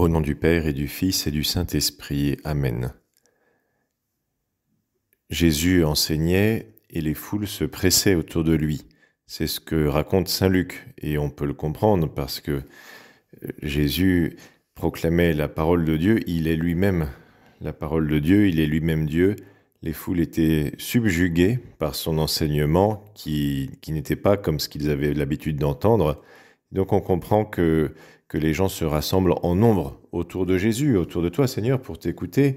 Au nom du Père et du Fils et du Saint-Esprit. Amen. Jésus enseignait et les foules se pressaient autour de lui. C'est ce que raconte saint Luc, et on peut le comprendre parce que Jésus proclamait la parole de Dieu, il est lui-même la parole de Dieu, il est lui-même Dieu. Les foules étaient subjuguées par son enseignement qui n'était pas comme ce qu'ils avaient l'habitude d'entendre. Donc on comprend que les gens se rassemblent en nombre autour de Jésus, autour de toi Seigneur, pour t'écouter,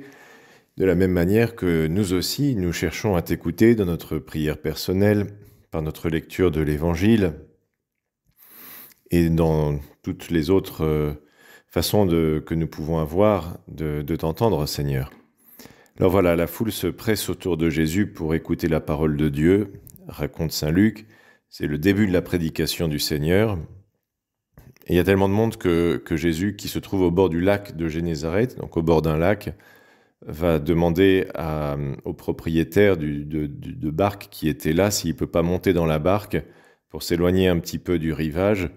de la même manière que nous aussi, nous cherchons à t'écouter dans notre prière personnelle, par notre lecture de l'Évangile, et dans toutes les autres façons que nous pouvons avoir de t'entendre, Seigneur. Alors voilà, la foule se presse autour de Jésus pour écouter la parole de Dieu, raconte saint Luc. C'est le début de la prédication du Seigneur. Et il y a tellement de monde que Jésus, qui se trouve au bord du lac de Génézareth, donc au bord d'un lac, va demander au propriétaire de barque qui était là s'il ne peut pas monter dans la barque pour s'éloigner un petit peu du rivage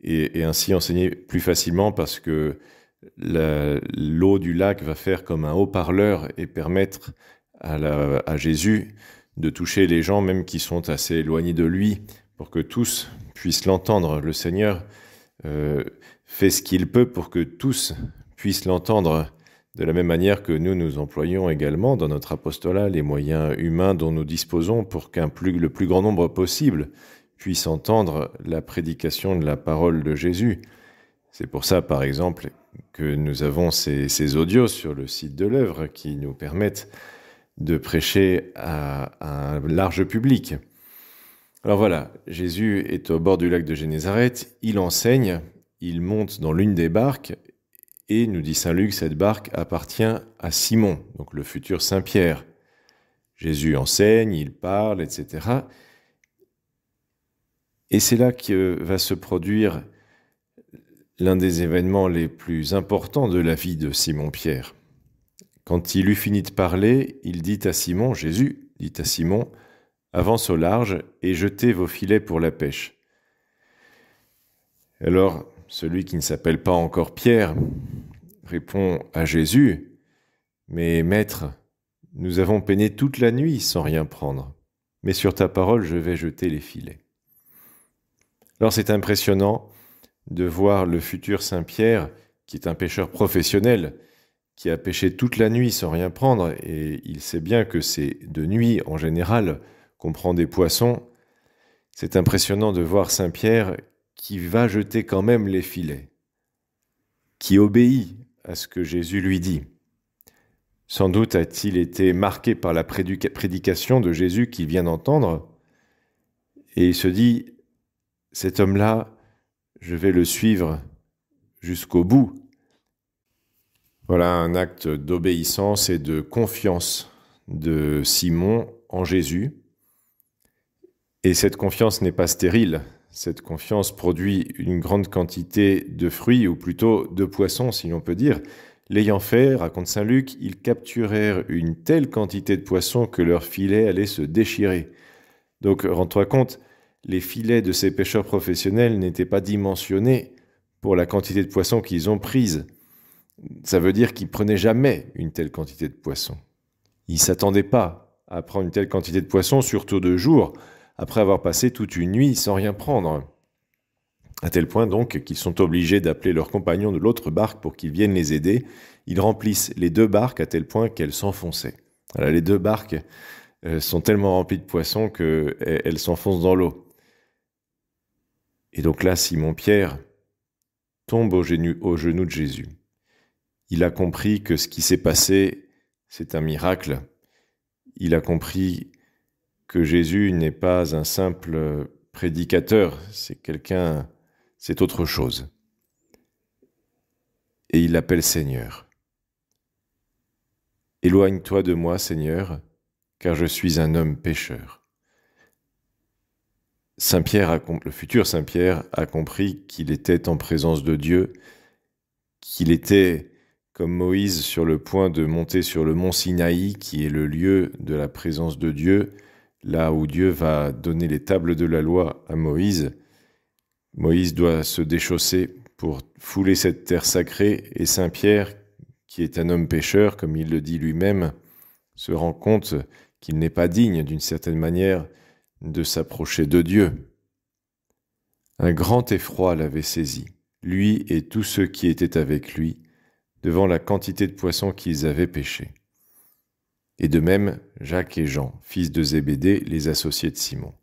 et ainsi enseigner plus facilement, parce que l'eau du lac va faire comme un haut-parleur et permettre à Jésus de toucher les gens, même qui sont assez éloignés de lui, pour que tous puissent l'entendre. Le Seigneur fait ce qu'il peut pour que tous puissent l'entendre, de la même manière que nous employons également dans notre apostolat les moyens humains dont nous disposons pour le plus grand nombre possible puisse entendre la prédication de la parole de Jésus. C'est pour ça, par exemple, que nous avons ces audios sur le site de l'œuvre qui nous permettent de prêcher à un large public. Alors voilà, Jésus est au bord du lac de Génézareth, il enseigne, il monte dans l'une des barques, et nous dit saint Luc, cette barque appartient à Simon, donc le futur saint Pierre. Jésus enseigne, il parle, etc. Et c'est là que va se produire l'un des événements les plus importants de la vie de Simon-Pierre. Quand il eut fini de parler, il dit à Simon, Jésus dit à Simon, « Avance au large et jetez vos filets pour la pêche. » Alors, celui qui ne s'appelle pas encore Pierre répond à Jésus, « Mais maître, nous avons peiné toute la nuit sans rien prendre, mais sur ta parole je vais jeter les filets. » Alors c'est impressionnant de voir le futur saint Pierre, qui est un pêcheur professionnel, qui a pêché toute la nuit sans rien prendre, et il sait bien que c'est de nuit en général qu'on prend des poissons. C'est impressionnant de voir saint Pierre qui va jeter quand même les filets, qui obéit à ce que Jésus lui dit. Sans doute a-t-il été marqué par la prédication de Jésus qu'il vient d'entendre, et il se dit, cet homme-là, je vais le suivre jusqu'au bout. Voilà un acte d'obéissance et de confiance de Simon en Jésus. Et cette confiance n'est pas stérile. Cette confiance produit une grande quantité de fruits, ou plutôt de poissons, si l'on peut dire. L'ayant fait, raconte saint Luc, ils capturèrent une telle quantité de poissons que leurs filets allaient se déchirer. Donc, rends-toi compte, les filets de ces pêcheurs professionnels n'étaient pas dimensionnés pour la quantité de poissons qu'ils ont prise. Ça veut dire qu'ils ne prenaient jamais une telle quantité de poissons. Ils ne s'attendaient pas à prendre une telle quantité de poissons, surtout de jour, après avoir passé toute une nuit sans rien prendre. À tel point donc qu'ils sont obligés d'appeler leurs compagnons de l'autre barque pour qu'ils viennent les aider. Ils remplissent les deux barques à tel point qu'elles s'enfonçaient. Voilà, les deux barques sont tellement remplies de poissons qu'elles s'enfoncent dans l'eau. Et donc là, Simon-Pierre tombe aux genoux de Jésus. Il a compris que ce qui s'est passé, c'est un miracle. Il a compris que Jésus n'est pas un simple prédicateur, c'est autre chose. Et il l'appelle Seigneur. « Éloigne-toi de moi, Seigneur, car je suis un homme pécheur. » Le futur saint Pierre a compris qu'il était en présence de Dieu, qu'il était comme Moïse sur le point de monter sur le mont Sinaï, qui est le lieu de la présence de Dieu, là où Dieu va donner les tables de la loi à Moïse. Moïse doit se déchausser pour fouler cette terre sacrée, et Saint Pierre, qui est un homme pécheur, comme il le dit lui-même, se rend compte qu'il n'est pas digne, d'une certaine manière, de s'approcher de Dieu. Un grand effroi l'avait saisi, lui et tous ceux qui étaient avec lui, devant la quantité de poissons qu'ils avaient pêchés. Et de même, Jacques et Jean, fils de Zébédée, les associés de Simon.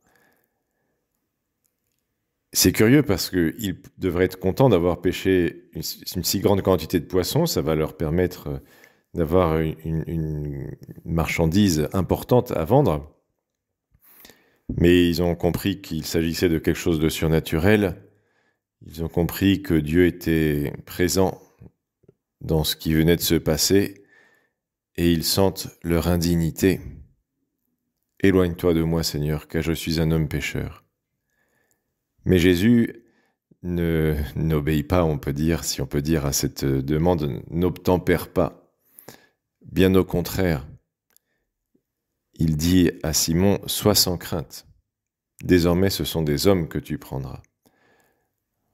C'est curieux parce qu'ils devraient être contents d'avoir pêché une si grande quantité de poissons, ça va leur permettre d'avoir une marchandise importante à vendre. Mais ils ont compris qu'il s'agissait de quelque chose de surnaturel. Ils ont compris que Dieu était présent dans ce qui venait de se passer et ils sentent leur indignité. « Éloigne-toi de moi, Seigneur, car je suis un homme pécheur. » Mais Jésus n'obéit pas, on peut dire, si on peut dire, à cette demande, n'obtempère pas. Bien au contraire, il dit à Simon, « Sois sans crainte. Désormais, ce sont des hommes que tu prendras. »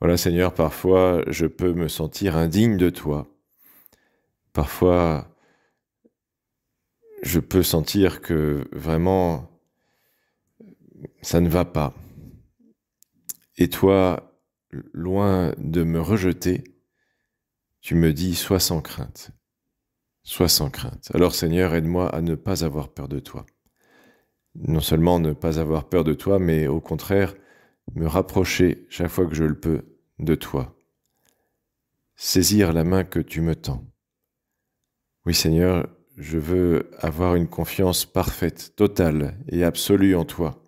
Voilà, Seigneur, parfois, je peux me sentir indigne de toi. Parfois, je peux sentir que vraiment, ça ne va pas. Et toi, loin de me rejeter, tu me dis, sois sans crainte. Sois sans crainte. Alors Seigneur, aide-moi à ne pas avoir peur de toi. Non seulement ne pas avoir peur de toi, mais au contraire, me rapprocher chaque fois que je le peux de toi. Saisir la main que tu me tends. Oui Seigneur, je veux avoir une confiance parfaite, totale et absolue en toi.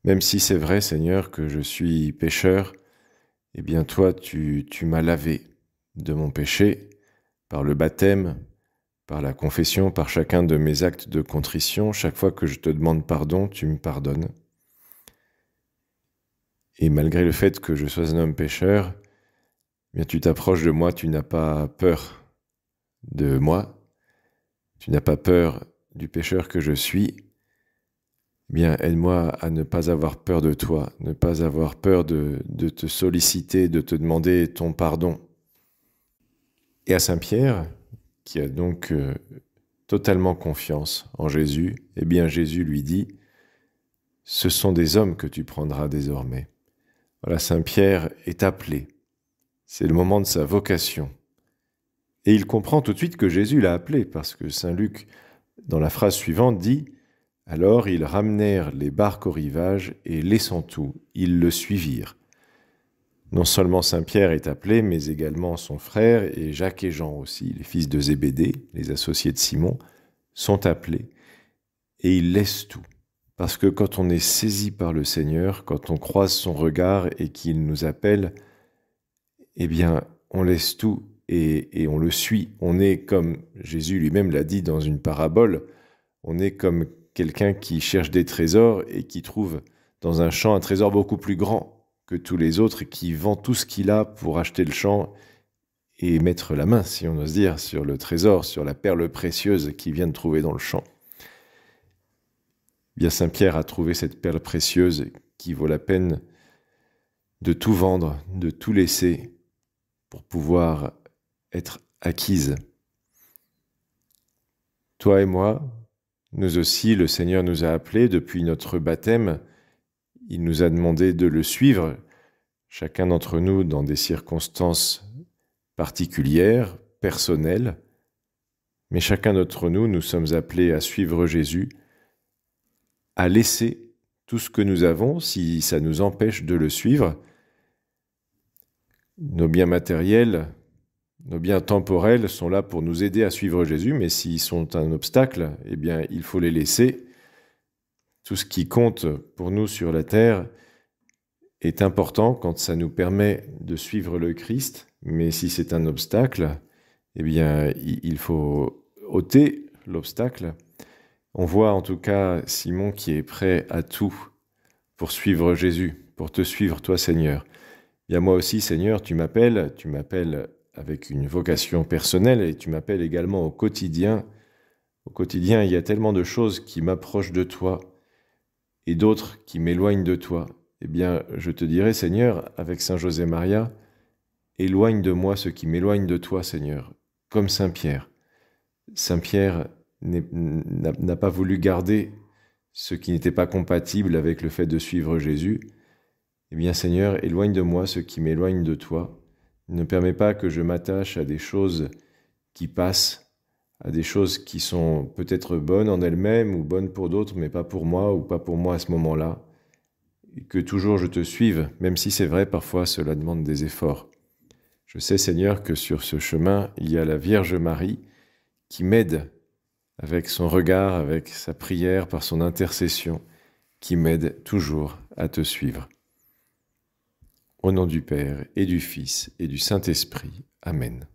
Même si c'est vrai, Seigneur, que je suis pécheur, eh bien toi, tu m'as lavé de mon péché par le baptême, par la confession, par chacun de mes actes de contrition. Chaque fois que je te demande pardon, tu me pardonnes. Et malgré le fait que je sois un homme pécheur, eh bien tu t'approches de moi, tu n'as pas peur de moi, tu n'as pas peur du pécheur que je suis. Bien, aide-moi à ne pas avoir peur de toi, ne pas avoir peur de te solliciter, de te demander ton pardon. Et à Saint Pierre, qui a donc totalement confiance en Jésus, eh bien Jésus lui dit, « Ce sont des hommes que tu prendras désormais. » Voilà, Saint Pierre est appelé. C'est le moment de sa vocation. Et il comprend tout de suite que Jésus l'a appelé, parce que Saint Luc, dans la phrase suivante, dit « Alors ils ramenèrent les barques au rivage, et laissant tout, ils le suivirent. » Non seulement Saint Pierre est appelé, mais également son frère, et Jacques et Jean aussi, les fils de Zébédée, les associés de Simon, sont appelés, et ils laissent tout. Parce que quand on est saisi par le Seigneur, quand on croise son regard et qu'il nous appelle, eh bien, on laisse tout et on le suit. On est comme, Jésus lui-même l'a dit dans une parabole, on est comme quelqu'un qui cherche des trésors et qui trouve dans un champ un trésor beaucoup plus grand que tous les autres et qui vend tout ce qu'il a pour acheter le champ et mettre la main, si on ose dire, sur le trésor, sur la perle précieuse qu'il vient de trouver dans le champ. Bien, Saint Pierre a trouvé cette perle précieuse qui vaut la peine de tout vendre, de tout laisser pour pouvoir être acquise. Toi et moi, nous aussi, le Seigneur nous a appelés depuis notre baptême. Il nous a demandé de le suivre, chacun d'entre nous dans des circonstances particulières, personnelles. Mais chacun d'entre nous, nous sommes appelés à suivre Jésus, à laisser tout ce que nous avons, si ça nous empêche de le suivre. Nos biens matériels, nos biens temporels sont là pour nous aider à suivre Jésus, mais s'ils sont un obstacle, eh bien, il faut les laisser. Tout ce qui compte pour nous sur la terre est important quand ça nous permet de suivre le Christ, mais si c'est un obstacle, eh bien, il faut ôter l'obstacle. On voit en tout cas Simon qui est prêt à tout pour suivre Jésus, pour te suivre toi Seigneur. Bien moi aussi Seigneur, tu m'appelles avec une vocation personnelle et tu m'appelles également au quotidien. Au quotidien, il y a tellement de choses qui m'approchent de toi et d'autres qui m'éloignent de toi. Eh bien, je te dirai Seigneur, avec Saint José Maria, éloigne de moi ce qui m'éloigne de toi, Seigneur, comme Saint Pierre. Saint Pierre n'a pas voulu garder ce qui n'était pas compatible avec le fait de suivre Jésus. Eh bien, Seigneur, éloigne de moi ce qui m'éloigne de toi. Ne permets pas que je m'attache à des choses qui passent, à des choses qui sont peut-être bonnes en elles-mêmes ou bonnes pour d'autres, mais pas pour moi ou pas pour moi à ce moment-là. Et que toujours je te suive, même si c'est vrai, parfois cela demande des efforts. Je sais, Seigneur, que sur ce chemin, il y a la Vierge Marie qui m'aide avec son regard, avec sa prière, par son intercession, qui m'aide toujours à te suivre. Au nom du Père et du Fils et du Saint-Esprit. Amen.